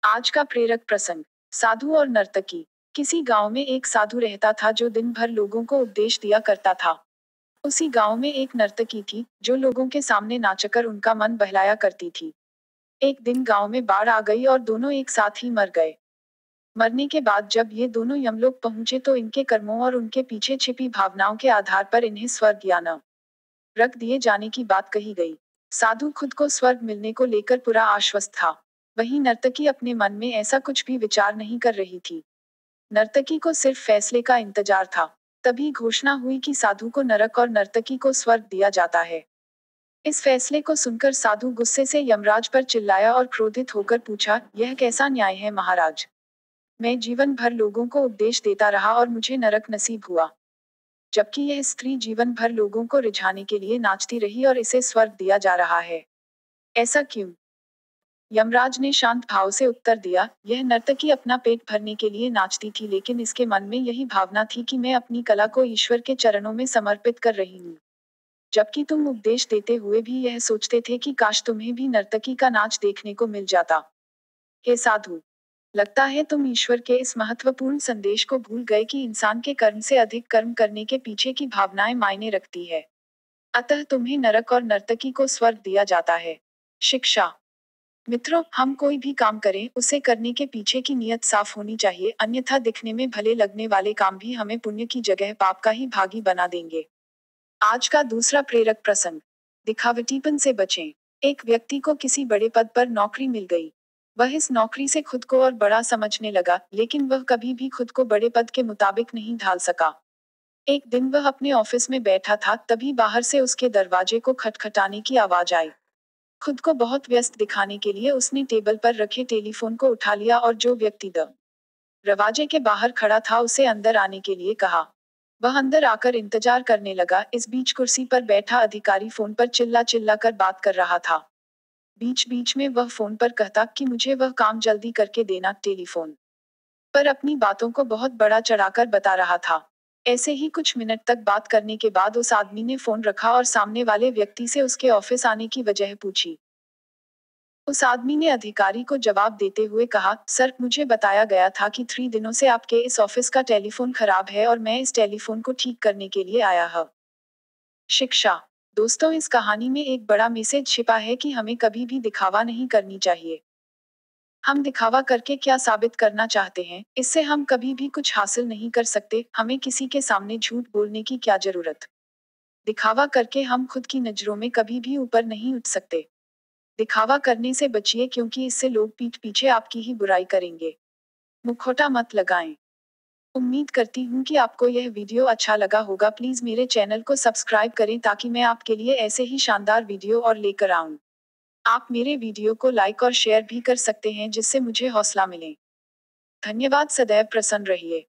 आज का प्रेरक प्रसंग। साधु और नर्तकी। किसी गांव में एक साधु रहता था जो दिन भर लोगों को उपदेश दिया करता था। उसी गांव में एक नर्तकी थी जो लोगों के सामने नाचकर उनका मन बहलाया करती थी। एक दिन गांव में बाढ़ आ गई और दोनों एक साथ ही मर गए। मरने के बाद जब ये दोनों यमलोक पहुंचे तो इनके कर्मों और उनके पीछे छिपी भावनाओं के आधार पर इन्हें स्वर्ग या नरक रख दिए जाने की बात कही गई। साधु खुद को स्वर्ग मिलने को लेकर पूरा आश्वस्त था। वहीं नर्तकी अपने मन में ऐसा कुछ भी विचार नहीं कर रही थी। नर्तकी को सिर्फ फैसले का इंतजार था। तभी घोषणा हुई कि साधु को नरक और नर्तकी को स्वर्ग दिया जाता है। इस फैसले को सुनकर साधु गुस्से से यमराज पर चिल्लाया और क्रोधित होकर पूछा, यह कैसा न्याय है महाराज? मैं जीवन भर लोगों को उपदेश देता रहा और मुझे नरक नसीब हुआ, जबकि यह स्त्री जीवन भर लोगों को रिझाने के लिए नाचती रही और इसे स्वर्ग दिया जा रहा है। ऐसा क्यों? यमराज ने शांत भाव से उत्तर दिया, यह नर्तकी अपना पेट भरने के लिए नाचती थी, लेकिन इसके मन में यही भावना थी कि मैं अपनी कला को ईश्वर के चरणों में समर्पित कर रही हूँ। जबकि तुम उपदेश देते हुए भी यह सोचते थे कि काश तुम्हें भी नर्तकी का नाच देखने को मिल जाता। हे साधु, लगता है तुम ईश्वर के इस महत्वपूर्ण संदेश को भूल गए कि इंसान के कर्म से अधिक कर्म करने के पीछे की भावनाएं मायने रखती है। अतः तुम्हें नरक और नर्तकी को स्वर्ग दिया जाता है। शिक्षा। मित्रों, हम कोई भी काम करें उसे करने के पीछे की नीयत साफ होनी चाहिए, अन्यथा दिखने में भले लगने वाले काम भी हमें पुण्य की जगह पाप का ही भागी बना देंगे। आज का दूसरा प्रेरक प्रसंग। दिखावटीपन से बचें। एक व्यक्ति को किसी बड़े पद पर नौकरी मिल गई। वह इस नौकरी से खुद को और बड़ा समझने लगा, लेकिन वह कभी भी खुद को बड़े पद के मुताबिक नहीं ढाल सका। एक दिन वह अपने ऑफिस में बैठा था, तभी बाहर से उसके दरवाजे को खटखटाने की आवाज आई। खुद को बहुत व्यस्त दिखाने के लिए उसने टेबल पर रखे टेलीफोन को उठा लिया और जो व्यक्ति दरवाजे के बाहर खड़ा था उसे अंदर आने के लिए कहा। वह अंदर आकर इंतजार करने लगा। इस बीच कुर्सी पर बैठा अधिकारी फोन पर चिल्ला चिल्ला कर बात कर रहा था। बीच बीच में वह फोन पर कहता कि मुझे वह काम जल्दी करके देना। टेलीफोन पर अपनी बातों को बहुत बड़ा चढ़ाकर बता रहा था। ऐसे ही कुछ मिनट तक बात करने के बाद उस आदमी ने फोन रखा और सामने वाले व्यक्ति से उसके ऑफिस आने की वजह पूछी। उस आदमी ने अधिकारी को जवाब देते हुए कहा, सर, मुझे बताया गया था कि 3 दिनों से आपके इस ऑफिस का टेलीफोन खराब है और मैं इस टेलीफोन को ठीक करने के लिए आया हूँ। शिक्षा। दोस्तों, इस कहानी में एक बड़ा मैसेज छिपा है कि हमें कभी भी दिखावा नहीं करनी चाहिए। हम दिखावा करके क्या साबित करना चाहते हैं, इससे हम कभी भी कुछ हासिल नहीं कर सकते। हमें किसी के सामने झूठ बोलने की क्या जरूरत? दिखावा करके हम खुद की नजरों में कभी भी ऊपर नहीं उठ सकते। दिखावा करने से बचिए, क्योंकि इससे लोग पीठ पीछे आपकी ही बुराई करेंगे। मुखौटा मत लगाएं। उम्मीद करती हूँ कि आपको यह वीडियो अच्छा लगा होगा। प्लीज मेरे चैनल को सब्सक्राइब करें ताकि मैं आपके लिए ऐसे ही शानदार वीडियो और लेकर आऊं। आप मेरे वीडियो को लाइक और शेयर भी कर सकते हैं, जिससे मुझे हौसला मिले। धन्यवाद। सदैव प्रसन्न रहिए।